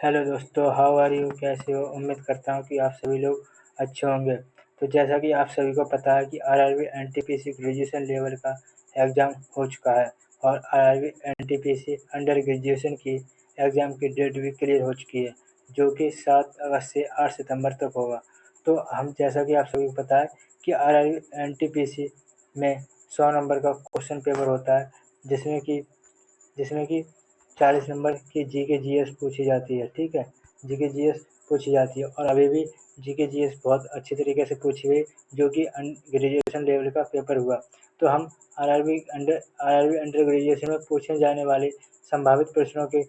Hello दोस्तों, how are you? कैसे हो? उम्मीद करता हूँ कि आप सभी लोग अच्छे होंगे। तो जैसा कि आप सभी को पता है कि आरआरबी एनटीपीसी ग्रेजुएशन लेवल का एग्ज़ाम हो चुका है और आरआरबी एनटीपीसी अंडर ग्रेजुएशन की एग्ज़ाम की डेट भी क्लियर हो चुकी है, जो कि 7 अगस्त से 8 सितंबर तक होगा। तो हम जैसा कि आप सभी को पता है कि आरआरबी एनटीपीसी में 100 नंबर का क्वेश्चन पेपर होता है, जिसमें कि 40 नंबर की जीके जीएस पूछी जाती है। ठीक है, जीके जीएस पूछी जाती है और अभी भी जीके जीएस बहुत अच्छी तरीके से पूछी गई, जो कि ग्रेजुएशन लेवल का पेपर हुआ। तो हम आरआरबी अंडर ग्रेजुएशन में पूछे जाने वाले संभावित प्रश्नों के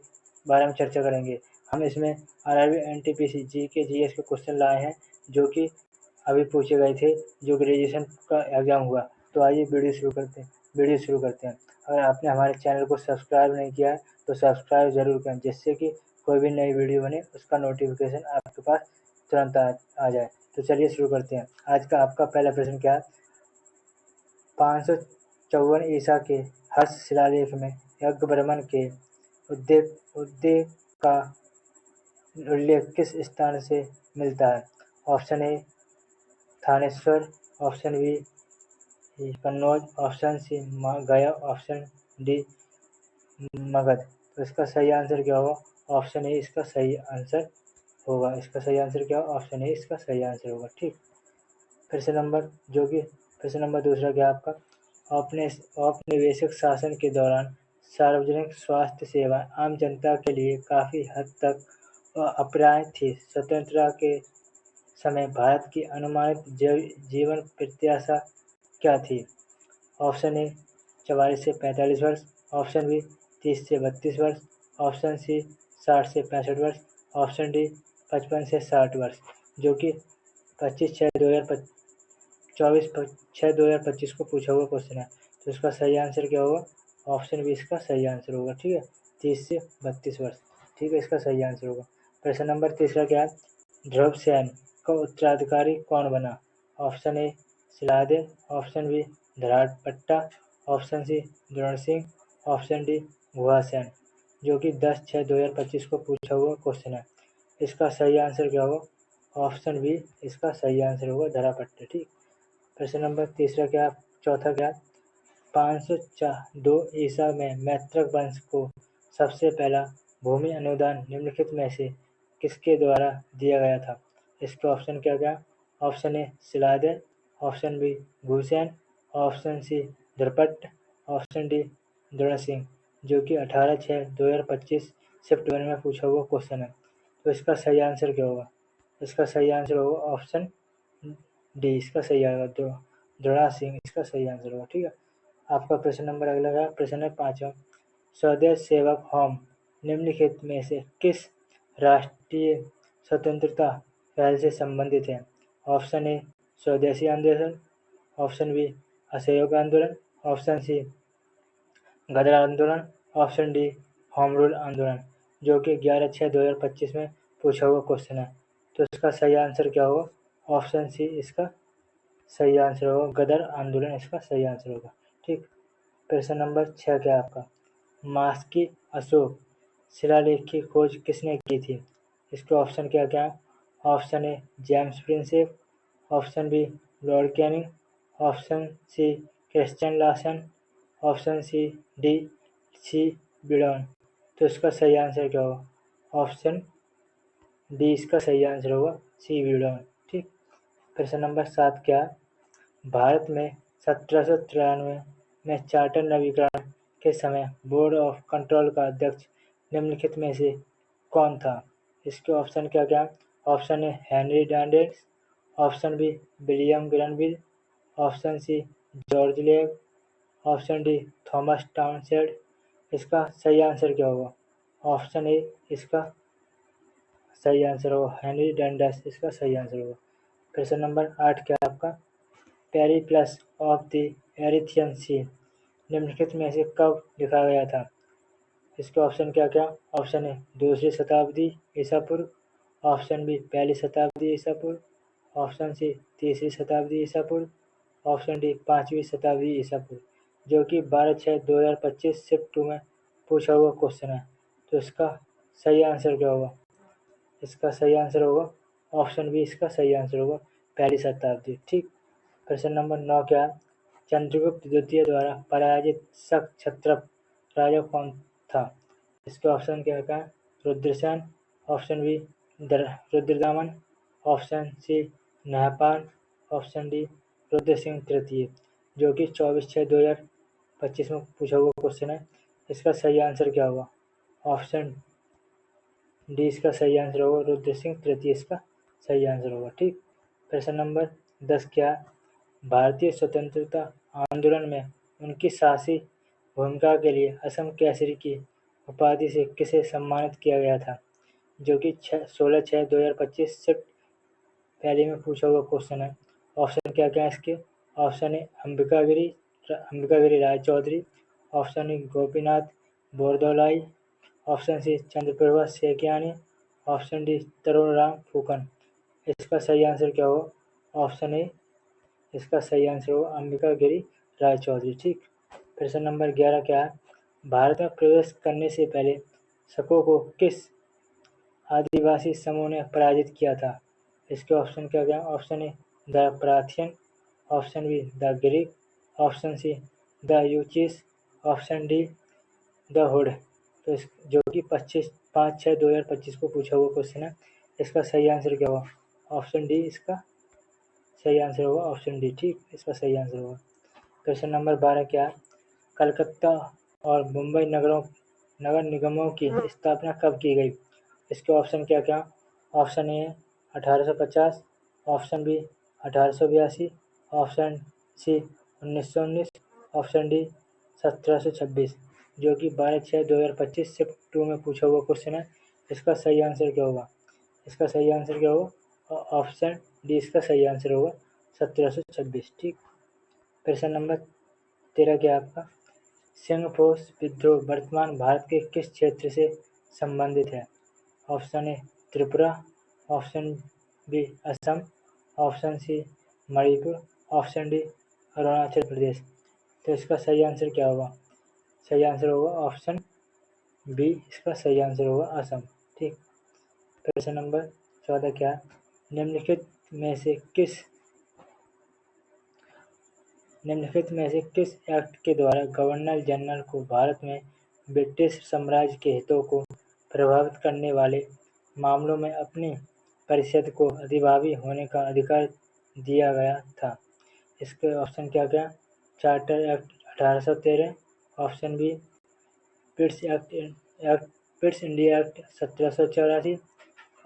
बारे में चर्चा करेंगे। हम इसमें आरआरबी एनटीपीसी जीके जीएस के क्वेश्चन लाए हैं, जो कि अभी पूछे गए थे, जो ग्रेजुएशन का एग्ज़ाम हुआ। तो आइए वीडियो शुरू करते हैं। अगर आपने हमारे चैनल को सब्सक्राइब नहीं किया है तो सब्सक्राइब ज़रूर करें, जिससे कि कोई भी नई वीडियो बने उसका नोटिफिकेशन आपके पास तुरंत आ जाए। तो चलिए शुरू करते हैं। आज का आपका पहला प्रश्न क्या है? 554 ईसा के हर्ष शिलालेख में यज्ञवर्मन के उद्देक का उल्लेख किस स्थान से मिलता है? Option A Thaneshwar, option B Kannauj, option C Gaya, option D Magadh. तो इसका सही आंसर क्या होगा? ऑप्शन ए इसका सही आंसर होगा। ऑप्शन ए इसका सही आंसर होगा। ठीक, प्रश्न नंबर दूसरा क्या आपका? औपनिवेशिक शासन के दौरान सार्वजनिक स्वास्थ्य सेवा आम जनता के लिए काफ़ी हद तक अप्राप्य थी। स्वतंत्रता के समय भारत की अनुमानित जीवन प्रत्याशा क्या थी? ऑप्शन ए 44 से 45 वर्ष, ऑप्शन बी 30 से 32 वर्ष, ऑप्शन सी 60 से 65 वर्ष, ऑप्शन डी 55 से 60 वर्ष, जो कि 24/6/2025 को पूछा हुआ क्वेश्चन है। तो इसका सही आंसर क्या होगा? ऑप्शन बी इसका सही आंसर होगा। ठीक है, 30 से 32 वर्ष। ठीक है, इसका सही आंसर होगा। प्रश्न नंबर तीसरा क्या है? ध्रुवसेन का उत्तराधिकारी कौन बना? Option A Shilade, option B Dharapatta, option C Drona Singh, option D Guhasen, जो कि 10/6/2025 को पूछा हुआ क्वेश्चन है। इसका सही आंसर क्या होगा? ऑप्शन बी इसका सही आंसर होगा, धरापट्टा। ठीक, प्रश्न नंबर चौथा क्या? 502 ईसा में मैत्रक वंश को सबसे पहला भूमि अनुदान निम्नलिखित में से किसके द्वारा दिया गया था? इसके ऑप्शन क्या? Option A Shilade, option B Guhasen, option C Drupad, option D Drona Singh, जो कि 18/6/2025 सितंबर में पूछा हुआ क्वेश्चन है। तो इसका सही आंसर क्या होगा? इसका सही आंसर होगा ऑप्शन डी, इसका सही आएगा द्रोण सिंह, इसका सही आंसर होगा। ठीक है, आपका प्रश्न नंबर अगला है, प्रश्न है 5वां। स्वदेश सेवक होम निम्नलिखित में से किस राष्ट्रीय स्वतंत्रता पहल से संबंधित है? ऑप्शन ए स्वदेशी आंदोलन, ऑप्शन बी असहयोग आंदोलन, ऑप्शन सी गदर आंदोलन, ऑप्शन डी होम रूल आंदोलन, जो कि 11/6/2025 में पूछा हुआ क्वेश्चन है। तो इसका सही आंसर क्या होगा? ऑप्शन सी इसका सही आंसर होगा, गदर आंदोलन इसका सही आंसर होगा। ठीक, प्रश्न नंबर 6 क्या है आपका? मास्की अशोक शिलालेख की खोज किसने की थी? इसके ऑप्शन क्या? Option A James Prinsep, option B Lord Canning, option C Christian Lassen, option C D C Beadon. तो इसका सही आंसर क्या होगा? ऑप्शन डी इसका सही आंसर होगा, सी बिडॉन। ठीक, प्रश्न नंबर 7 क्या? भारत में 1793 में चार्टर नवीकरण के समय बोर्ड ऑफ कंट्रोल का अध्यक्ष निम्नलिखित में से कौन था? इसके ऑप्शन क्या? Option A Henry Dundas, option B William Grenville, option C George Legge, option D Thomas Townshend. इसका सही आंसर क्या होगा? ऑप्शन ए इसका सही आंसर होगा, हेनरी डैंडेस इसका सही आंसर होगा। प्रश्न नंबर 8 क्या है आपका? पेरिप्लस ऑफ द एरिथियन सी निम्नलिखित में से कब लिखा गया था? इसके ऑप्शन क्या? ऑप्शन ए 2री शताब्दी ईसा पूर्व, ऑप्शन बी 1ली शताब्दी ईसा पूर्व, ऑप्शन सी 3री शताब्दी ईसा पूर्व, ऑप्शन डी 5वीं शताब्दी ईसा पूर्व, जो कि 12/6/2025 शिफ्ट 2 में पूछा हुआ क्वेश्चन है। तो इसका सही आंसर क्या होगा? इसका सही आंसर होगा ऑप्शन बी, इसका सही आंसर होगा पहली शताब्दी। ठीक, प्रश्न नंबर 9 क्या है? चंद्रगुप्त द्वितीय द्वारा पराजित शक क्षत्रप राजा कौन था? इसके ऑप्शन क्या है? Rudrasen, option B Rudradaman, option C Nahapana, option D Rudra Singh तृतीय, जो कि 24/6/2025 में पूछा हुआ क्वेश्चन है। इसका सही आंसर क्या होगा? ऑप्शन डी इसका सही आंसर होगा रुद्र सिंह तृतीय, इसका सही आंसर होगा। ठीक, प्रश्न नंबर 10 क्या? भारतीय स्वतंत्रता आंदोलन में उनकी साहसी भूमिका के लिए असम केसरी की उपाधि से किसे सम्मानित किया गया था? जो कि 16/6/2025 शिफ्ट पहले में पूछा हुआ क्वेश्चन है। ऑप्शन क्या क्या है इसके? Option A Ambikagiri Rai Chaudhary, option A Gopinath Bordoloi, option C Chandraprabha Saikiani, option D Tarun Ram Phukan. इसका सही आंसर क्या होगा? ऑप्शन ए इसका सही आंसर होगा अंबिकागिरी राय चौधरी। ठीक, प्रश्न नंबर 11 क्या है? भारत में प्रवेश करने से पहले शकों को किस आदिवासी समूह ने पराजित किया था? इसके ऑप्शन क्या क्या? Option A the Parthian, option B the Greek, option C the Yuechi, option D the Hun. तो इस जो कि 5/6/2025 को पूछा हुआ क्वेश्चन है। इसका सही आंसर क्या होगा? ऑप्शन डी इसका सही आंसर होगा ऑप्शन डी। ठीक, इसका सही आंसर होगा। क्वेश्चन नंबर 12 क्या है? कलकत्ता और मुंबई नगर निगमों की स्थापना कब की गई? इसके ऑप्शन क्या क्या? Option A 1850, option B 1882, option C 1919, option D 1726, जो कि 12/6/2025 शिफ्ट 2 में पूछा हुआ क्वेश्चन है। इसका सही आंसर क्या होगा? इसका सही आंसर क्या होगा? ऑप्शन डी इसका सही आंसर होगा 1726। ठीक, प्रश्न नंबर 13 क्या है आपका? सिंहफोस विद्रोह वर्तमान भारत के किस क्षेत्र से संबंधित है? Option A Tripura, option B Assam, option C Manipur, option D Arunachal Pradesh. तो इसका सही आंसर क्या होगा? सही आंसर होगा ऑप्शन बी, इसका सही आंसर होगा असम। ठीक, प्रश्न नंबर 14 क्या है? निम्नलिखित में से किस एक्ट के द्वारा गवर्नर जनरल को भारत में ब्रिटिश साम्राज्य के हितों को प्रभावित करने वाले मामलों में अपनी परिषद को अधिभावी होने का अधिकार दिया गया था? इसके ऑप्शन क्या क्या? Charter act 1813, option B Pitt's India act 1784,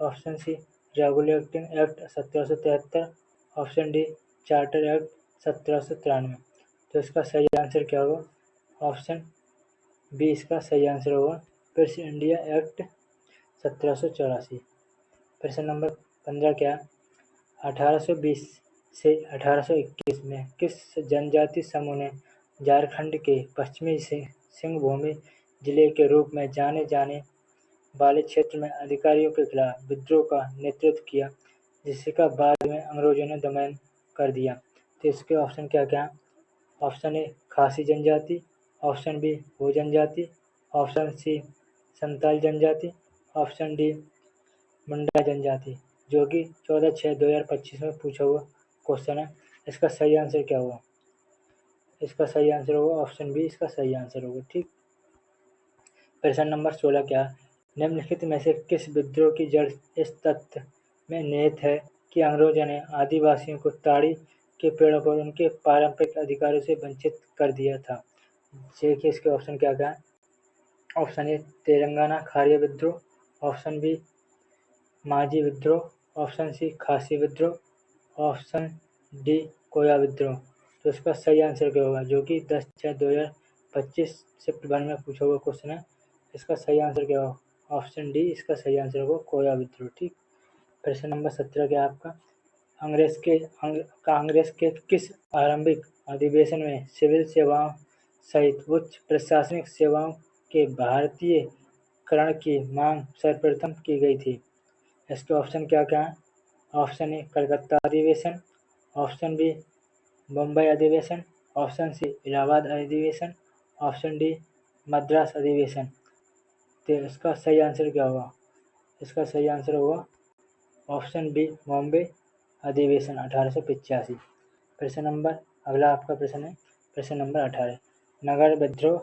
option C regulating act 1773, option D charter act 1793। तो इसका सही आंसर क्या होगा? ऑप्शन बी इसका सही आंसर होगा पिट्स इंडिया एक्ट 1784। प्रश्न नंबर 15 क्या? 1820 से 1821 में किस जनजाति समूह ने झारखंड के पश्चिमी सिंहभूम जिले के रूप में जाने जाने वाले क्षेत्र में अधिकारियों के खिलाफ विद्रोह का नेतृत्व किया, जिसका बाद में अंग्रेजों ने दमन कर दिया? तो इसके ऑप्शन क्या क्या? ऑप्शन ए खासी जनजाति, ऑप्शन बी हो जनजाति, ऑप्शन सी संताल जनजाति, ऑप्शन डी मुंडा जनजाति, जो कि 14/6/2025 में पूछा हुआ क्वेश्चन है। इसका सही आंसर क्या होगा? इसका सही आंसर होगा ऑप्शन बी, इसका सही आंसर होगा। ठीक, प्रश्न नंबर 16 क्या? निम्नलिखित में से किस विद्रोह की जड़ इस तथ्य में निहित है कि अंग्रेजों ने आदिवासियों को ताड़ी के पेड़ों पर उनके पारंपरिक अधिकारों से वंचित कर दिया था? देखिए इसके ऑप्शन क्या क्या है? ऑप्शन ए तेलंगाना खारिया विद्रोह, ऑप्शन बी माझी विद्रोह, ऑप्शन सी खासी विद्रोह, ऑप्शन डी कोया विद्रोह। तो इसका सही आंसर क्या होगा? जो कि 10/6/2025 शिफ्ट 1 में पूछा हुआ क्वेश्चन है। इसका सही आंसर क्या होगा? ऑप्शन डी इसका सही आंसर होगा कोया विद्रोह। ठीक, प्रश्न नंबर 17 क्या आपका? कांग्रेस के किस आरंभिक अधिवेशन में सिविल सेवाओं सहित उच्च प्रशासनिक सेवाओं के भारतीयकरण की मांग सर्वप्रथम की गई थी? इसके ऑप्शन क्या क्या हैं? ऑप्शन ए कलकत्ता अधिवेशन, ऑप्शन बी मुंबई अधिवेशन, ऑप्शन सी इलाहाबाद अधिवेशन, ऑप्शन डी मद्रास अधिवेशन। तो इसका सही आंसर क्या होगा? इसका सही आंसर होगा ऑप्शन बी बॉम्बे अधिवेशन 1885। प्रश्न नंबर अगला आपका प्रश्न है प्रश्न नंबर 18। नगर विद्रोह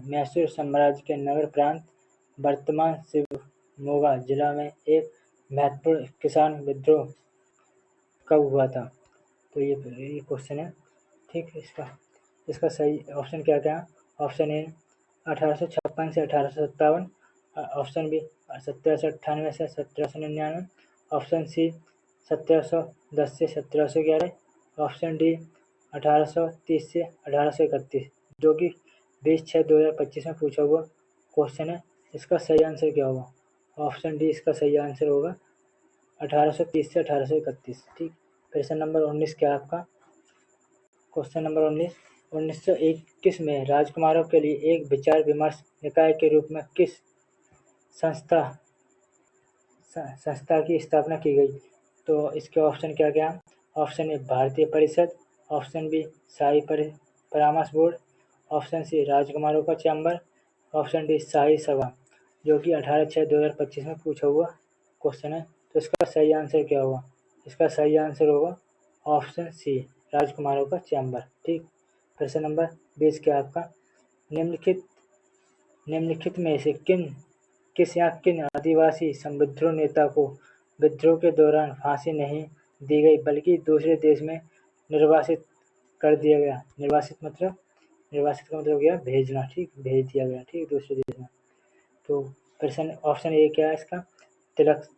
मैसूर साम्राज्य के नगर प्रांत वर्तमान शिवमोगा जिला में एक महत्वपूर्ण किसान विद्रोह कब हुआ था? तो ये क्वेश्चन है। ठीक, इसका सही ऑप्शन क्या क्या? ऑप्शन ए 1856 से 1857, ऑप्शन बी 1798 से 1799, ऑप्शन सी 1710 से 1711, ऑप्शन डी 1830 से 1831, जो कि 20/6/2025 में पूछा हुआ क्वेश्चन है। इसका सही आंसर क्या होगा? ऑप्शन डी इसका सही आंसर होगा 1830 से 1831। ठीक, प्रश्न नंबर 19 क्या आपका? क्वेश्चन नंबर 19, 1921 में राजकुमारों के लिए एक विचार विमर्श निकाय के रूप में किस संस्था की स्थापना की गई? तो इसके ऑप्शन क्या क्या? ऑप्शन ए भारतीय परिषद, ऑप्शन बी शाही परामर्श बोर्ड, ऑप्शन सी राजकुमारों का चैम्बर, ऑप्शन डी शाही सभा, जो कि 18/6/2025 में पूछा हुआ क्वेश्चन है। तो इसका सही आंसर क्या होगा? इसका सही आंसर होगा ऑप्शन सी राजकुमारों का चैम्बर। ठीक, प्रश्न नंबर 20 क्या आपका? निम्नलिखित में से किन आदिवासी विद्रोह नेता को विद्रोह के दौरान फांसी नहीं दी गई बल्कि दूसरे देश में निर्वासित कर दिया गया? निर्वासित का मतलब गया भेजना। ठीक, भेज दिया गया। ठीक, दूसरे देश में। तो प्रश्न ऑप्शन ए क्या है इसका? Tilka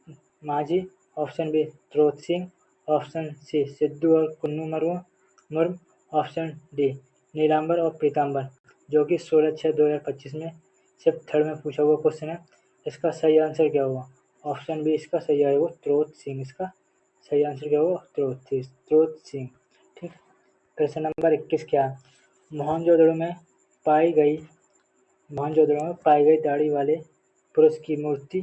Manjhi, option B Tirot Singh, option C Sidhu और कुन्नू मुर्म, ऑप्शन डी नीलांबर और पीतांबर, जो कि 16/6/2025 में सिर्फ थर्ड में पूछा हुआ क्वेश्चन है। इसका सही आंसर क्या होगा? ऑप्शन बी इसका सही आएगा त्रोत सिंह। इसका सही आंसर क्या होगा? त्रोत सिंह। ठीक, प्रश्न नंबर 21 क्या? मोहनजोदड़ो में पाई गई दाढ़ी वाले पुरुष की मूर्ति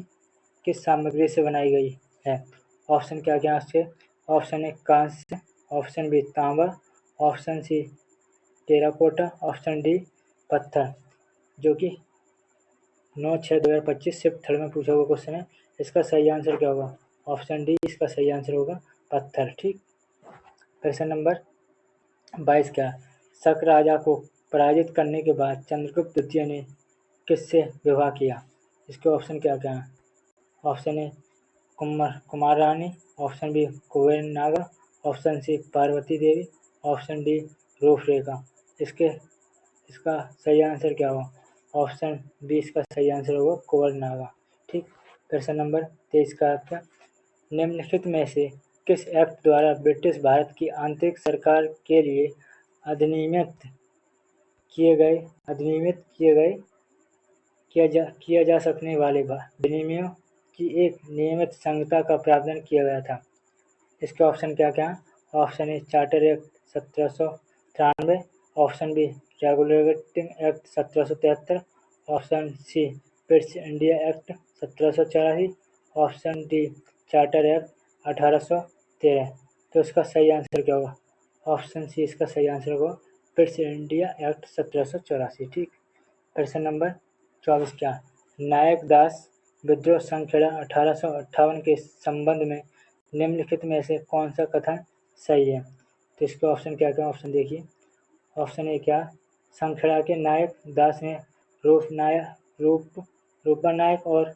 किस सामग्री से बनाई गई है? ऑप्शन क्या क्या इसके? ऑप्शन ए कांस्य, ऑप्शन बी तांबा, option C terracotta, option D पत्थर, जो कि 9/6/2025 सिर्फ थर्ड में पूछा हुआ क्वेश्चन है। इसका सही आंसर क्या होगा? ऑप्शन डी इसका सही आंसर होगा पत्थर। ठीक, प्रश्न नंबर 22 क्या? शक राजा को पराजित करने के बाद चंद्रगुप्त द्वितीय ने किससे विवाह किया? इसके ऑप्शन क्या क्या हैं? Option A Kumar Rani, option B Kuber Naga, option C Parvati Devi, option D Ruprekha. इसका सही आंसर क्या होगा? ऑप्शन बी इसका सही आंसर होगा कुंवर नागा। ठीक, प्रश्न नंबर 23 का आपका? निम्नलिखित में से किस एक्ट द्वारा ब्रिटिश भारत की आंतरिक सरकार के लिए अधिनियमित किया जा सकने वाले विनिमयों की एक नियमित संहिता का प्रावधान किया गया था? इसके ऑप्शन क्या क्या? Option A charter act 1793, option B regulating act 1773, option C British India act 1784, option D charter act 1813। तो इसका सही आंसर क्या होगा? ऑप्शन सी इसका सही आंसर होगा ब्रिटिश इंडिया एक्ट 1784। ठीक, प्रश्न नंबर 24 क्या? नायक दास विद्रोह संखेड़ा 1858 के संबंध में निम्नलिखित में से कौन सा कथन सही है? तो इसके ऑप्शन क्या क्या? ऑप्शन देखिए। ऑप्शन ए क्या? संखेड़ा के नायक दास ने रूपा नायक और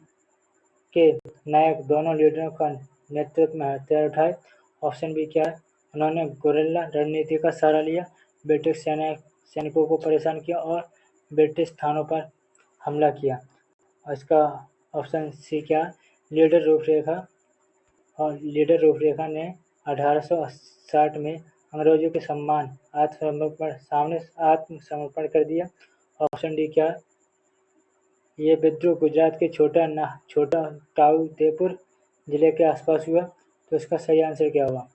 के नायक दोनों लीडरों का नेतृत्व में हथियार उठाए। ऑप्शन बी क्या है? उन्होंने गुरिल्ला रणनीति का सहारा लिया, ब्रिटिश सैनिकों को परेशान किया और ब्रिटिश थानों पर हमला किया। और इसका ऑप्शन सी क्या? लीडर रूपरेखा ने 1860 में अंग्रेजों के आत्मसमर्पण कर दिया। ऑप्शन डी क्या? ये विद्रोह गुजरात के छोटा ताउदेपुर जिले के आसपास हुआ। तो इसका सही आंसर क्या होगा?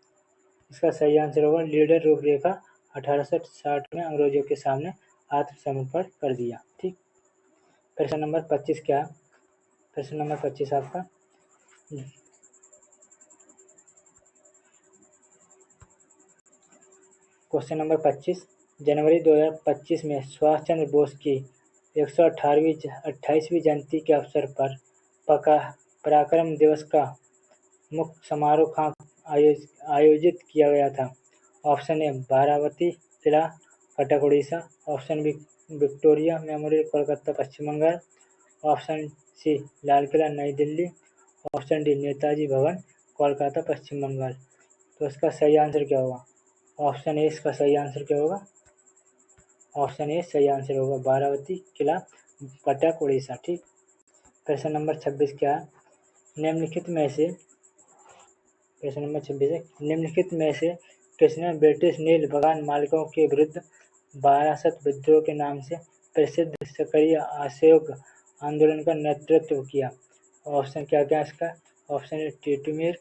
इसका सही आंसर होगा लीडर रूपरेखा 1860 में अंग्रेजों के सामने आत्मसमर्पण कर दिया। ठीक, प्रश्न नंबर 25 क्या? प्रश्न नंबर 25 आपका? क्वेश्चन नंबर 25, जनवरी 2025 में सुभाष चंद्र बोस की 128वीं जयंती के अवसर पर पराक्रम दिवस का मुख्य समारोह कहाँ आयोजित किया गया था? Option A Barabati Qila Cuttack Orissa, option B Victoria Memorial Kolkata Paschim Bangal, option C Lal Qila New Delhi, option D Netaji भवन कोलकाता पश्चिम बंगाल। तो इसका सही आंसर क्या होगा? ऑप्शन ए इसका सही आंसर क्या होगा? ऑप्शन ए सही आंसर होगा बारावती किला कटक उड़ीसा। ठीक। प्रश्न नंबर 26 क्या है? निम्नलिखित में से प्रश्न नंबर 26 है निम्नलिखित में से किसने ब्रिटिश नील बगान मालिकों के विरुद्ध बारासत विद्रोह के नाम से प्रसिद्ध सक्रिय असहयोग आंदोलन का नेतृत्व किया? ऑप्शन क्या क्या इसका? Option A Titu Mir,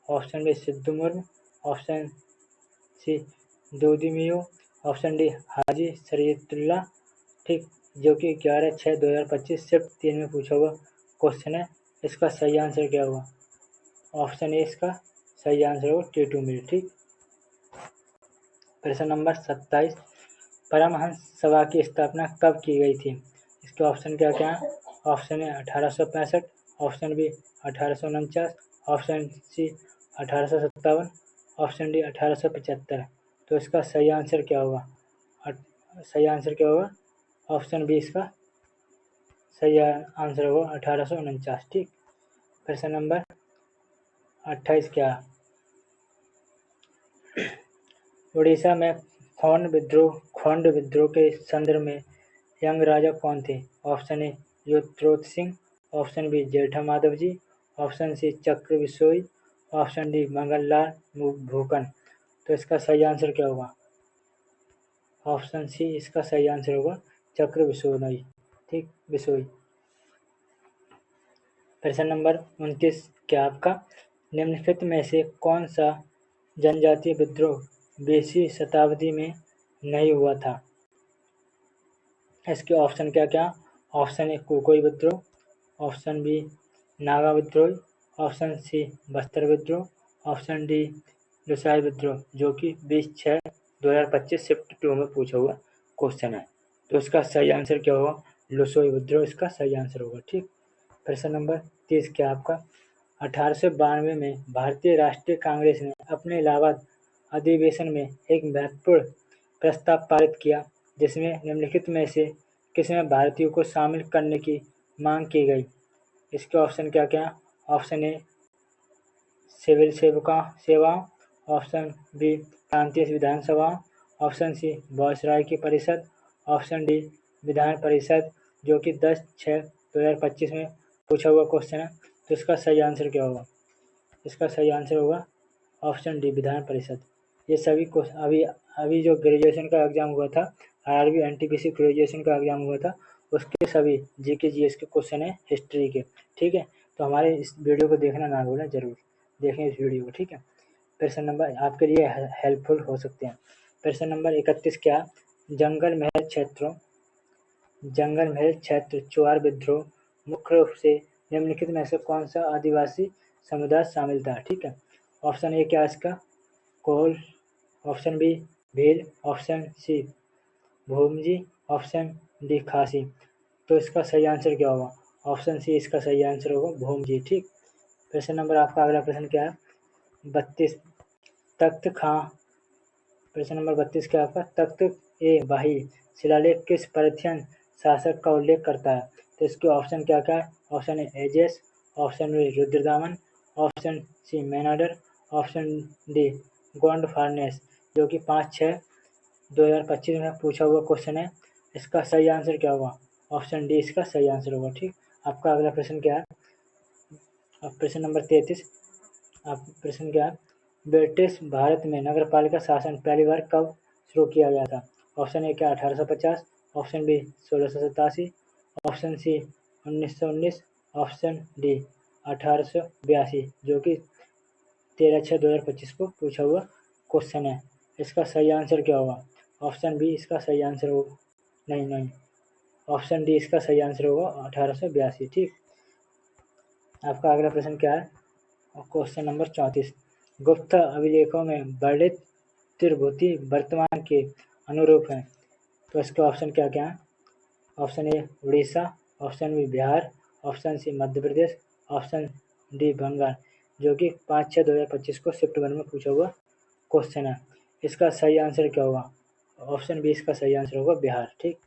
option B Sidhu Murmu, option C Dudhu Miyan, option D Haji Shariatullah. ठीक, जो कि 11/6/2025 शिफ्ट 3 में पूछा हुआ क्वेश्चन है। इसका सही आंसर क्या होगा? ऑप्शन ए इसका सही आंसर होगा टीटू मीर। ठीक। प्रश्न नंबर 27 परमहंस सभा की स्थापना कब की गई थी? इसके ऑप्शन क्या क्या है? Option A 1865, option B 1849, option C 1857, option D 1875। तो इसका सही आंसर क्या होगा? सही आंसर क्या होगा? ऑप्शन बी इसका सही आंसर होगा 1849। ठीक। प्रश्न नंबर 28 क्या? उड़ीसा में खोंड विद्रोह के संदर्भ में यंग राजा कौन थे? Option A Yuddharodh Singh, option B Jetha Madhav ji, option C Chakra Bisoi, option D Mangallal Bhukan. तो इसका सही आंसर क्या होगा? ऑप्शन सी इसका सही आंसर होगा चक्र बिसोई। ठीक, बिसोई। प्रश्न नंबर 29 क्या आपका? निम्नलिखित में से कौन सा जनजातीय विद्रोह 20वीं शताब्दी में नहीं हुआ था? इसके ऑप्शन क्या क्या? ऑप्शन ए कुकोई विद्रोह, ऑप्शन बी नागा विद्रोह, ऑप्शन सी बस्तर विद्रोह, ऑप्शन डी लुसाई विद्रोह, जो कि 20/6/2025 शिफ्ट 2 में पूछा हुआ क्वेश्चन है। तो इसका सही आंसर क्या होगा? लुसाई विद्रोह इसका सही आंसर होगा। ठीक। प्रश्न नंबर 30 क्या आपका? 1892 में भारतीय राष्ट्रीय कांग्रेस ने अपने इलाहाबाद अधिवेशन में एक महत्वपूर्ण प्रस्ताव पारित किया जिसमें निम्नलिखित में से किसमें भारतीयों को शामिल करने की मांग की गई? इसके ऑप्शन क्या क्या? ऑप्शन ए सिविल सेवाओं, ऑप्शन बी प्रांतीय विधानसभाओं, ऑप्शन सी वायसराय की परिषद, ऑप्शन डी विधान परिषद, जो कि 10/6/2025 में पूछा हुआ क्वेश्चन है। तो इसका सही आंसर क्या होगा? इसका सही आंसर होगा ऑप्शन डी विधान परिषद। ये सभी अभी जो ग्रेजुएशन का एग्जाम हुआ था, आरआरबी एनटीपीसी ग्रेजुएशन का एग्जाम हुआ था, उसके सभी जीके जीएस के क्वेश्चन है हिस्ट्री के। ठीक है, तो हमारे इस वीडियो को देखना ना भूलें, जरूर देखें इस वीडियो को। ठीक है, प्रश्न नंबर आपके लिए हेल्पफुल हो सकते हैं। प्रश्न नंबर 31 क्या? जंगल महल क्षेत्र चुआर विद्रोह मुख्य रूप से निम्नलिखित में से कौन सा आदिवासी समुदाय शामिल था? ठीक है, ऑप्शन ए क्या इसका? Kol, option B Bhil, option C Bhumij, option D Khasi. तो इसका सही आंसर क्या होगा? ऑप्शन सी इसका सही आंसर होगा भूमजी। ठीक। प्रश्न नंबर आपका अगला प्रश्न क्या है? 32 तख्त खां। प्रश्न नंबर 32 क्या आपका? तख्त ए बाही शिलालेख किस पार्थियन शासक का उल्लेख करता है? तो इसके ऑप्शन क्या क्या है? Option A Azes, option B Rudradaman, option C Menander, option D Gondophares, जो कि 5/6/2025 में पूछा हुआ क्वेश्चन है। इसका सही आंसर क्या होगा? ऑप्शन डी इसका सही आंसर होगा। ठीक। आपका अगला प्रश्न क्या है? अब प्रश्न नंबर 33 आप प्रश्न क्या है? ब्रिटिश भारत में नगरपालिका शासन पहली बार कब शुरू किया गया था? ऑप्शन ए क्या 1850, option B 1687, option C 1919, option D 1882, जो कि 13/6/2025 को पूछा हुआ क्वेश्चन है। इसका सही आंसर क्या होगा? ऑप्शन बी इसका सही आंसर होगा नहीं, ऑप्शन डी इसका सही आंसर होगा 1882। ठीक। आपका अगला प्रश्न क्या है? क्वेश्चन नंबर 34 गुप्त अभिलेखों में वर्णित त्रिभुति वर्तमान के अनुरूप है। तो इसके ऑप्शन क्या क्या है? Option A Orissa, option B Bihar, option C Madhya Pradesh, option D Bengal, जो कि 5/6/2025 को शिफ्ट 1 में पूछा हुआ क्वेश्चन है। इसका सही आंसर क्या होगा? ऑप्शन बी इसका सही आंसर होगा बिहार। ठीक,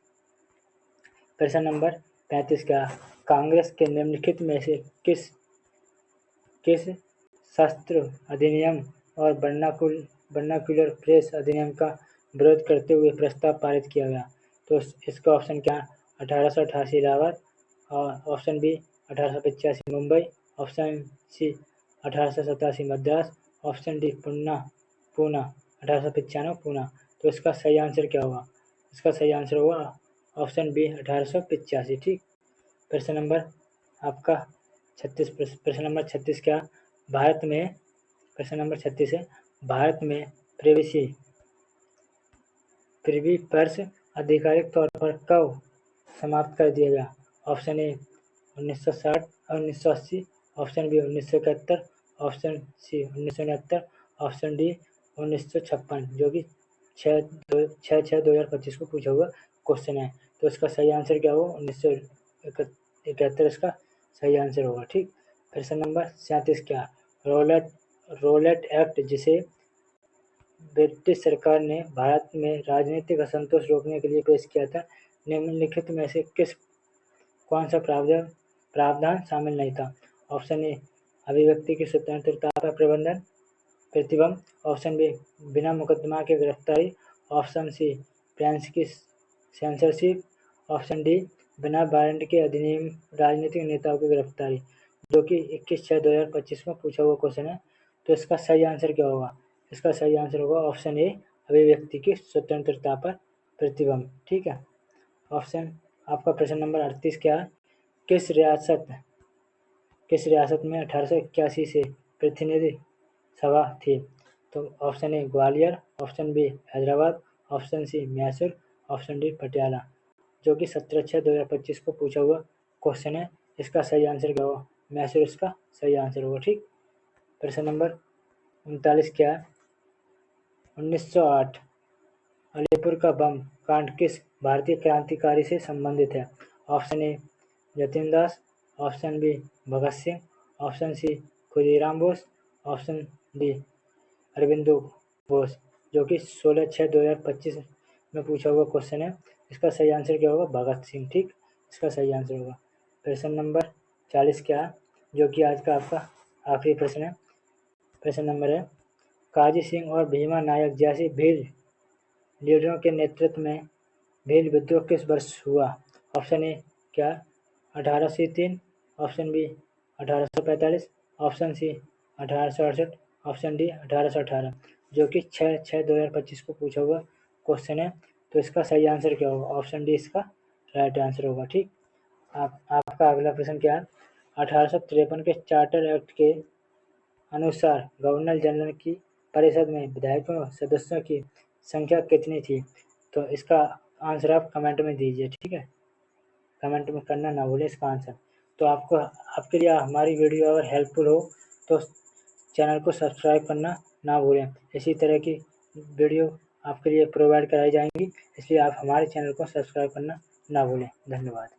प्रश्न नंबर 35 का कांग्रेस के निम्नलिखित में से किस शस्त्र अधिनियम और वर्नाक्युलर प्रेस अधिनियम का विरोध करते हुए प्रस्ताव पारित किया गया? तो इसका ऑप्शन क्या है? 1888 इलाहाबाद, और option B 1885 Mumbai, option C 1887 Madras, option D Poona 1895 Poona. तो इसका सही आंसर क्या होगा? इसका सही आंसर होगा ऑप्शन बी 1885। ठीक, प्रश्न नंबर आपका 36, प्रश्न नंबर 36 क्या भारत में, प्रश्न नंबर 36 है, भारत में प्रिवी पर्स आधिकारिक तौर पर कब समाप्त कर दिया गया? ऑप्शन ए 1960 और 1980, option B 1971, option C 1969, option D 1956, जो कि 6/6/2025 को पूछा हुआ क्वेश्चन है। तो इसका सही आंसर क्या होगा? 1971 इसका सही आंसर होगा। ठीक, प्रश्न नंबर 37 क्या रोलेट एक्ट, जिसे ब्रिटिश सरकार ने भारत में राजनीतिक असंतोष रोकने के लिए पेश किया था, निम्नलिखित में से कौन सा प्रावधान शामिल नहीं था? ऑप्शन ए अभिव्यक्ति की स्वतंत्रता का प्रतिबंध, ऑप्शन बी बिना मुकदमा के गिरफ्तारी, ऑप्शन सी प्रेस की सेंसरशिप, ऑप्शन डी बिना वारंट के अधिनियम राजनीतिक नेताओं की गिरफ्तारी, जो कि 21/6/2025 में पूछा हुआ क्वेश्चन है। तो इसका सही आंसर क्या होगा? इसका सही आंसर होगा ऑप्शन ए अभिव्यक्ति की स्वतंत्रता पर प्रतिबंध। ठीक है, ऑप्शन आपका प्रश्न नंबर 38 क्या है? किस रियासत में 1881 से प्रतिनिधि सभा थी? तो option A Gwalior, option B Hyderabad, option C Mysore, option D Patiala, जो कि 17/6/2025 को पूछा हुआ क्वेश्चन है। इसका सही आंसर क्या होगा? मैसूर इसका सही आंसर होगा। ठीक, प्रश्न नंबर 39 क्या है? 1908 अलीपुर का बम कांड किस भारतीय क्रांतिकारी से संबंधित है? Option A Jatin Das, option B Bhagat Singh, option C Khudiram Bose, option D Aurobindo Bose, जो कि 16/6/2025 में पूछा हुआ क्वेश्चन है। इसका सही आंसर क्या होगा? भगत सिंह। ठीक, इसका सही आंसर होगा। प्रश्न नंबर 40 क्या है, जो कि आज का आपका आखिरी प्रश्न है? प्रश्न नंबर है काजी सिंह और भीमा नायक जैसे भील लीडरों के नेतृत्व में भील विद्रोह किस वर्ष हुआ? ऑप्शन ए क्या 1803, option B 1845, option C 1868, option D 1818, जो कि 6/6/2025 को पूछा हुआ क्वेश्चन है। तो इसका सही आंसर क्या होगा? ऑप्शन डी इसका राइट आंसर होगा। ठीक, आपका अगला प्रश्न क्या है? 1853 के चार्टर एक्ट के अनुसार गवर्नर जनरल की परिषद में विधायकों सदस्यों की संख्या कितनी थी? तो इसका आंसर आप कमेंट में दीजिए। ठीक है, कमेंट में करना ना भूलें इसका आंसर। तो आपके लिए हमारी वीडियो अगर हेल्पफुल हो तो चैनल को सब्सक्राइब करना ना भूलें। इसी तरह की वीडियो आपके लिए प्रोवाइड कराई जाएंगी, इसलिए आप हमारे चैनल को सब्सक्राइब करना ना भूलें। धन्यवाद।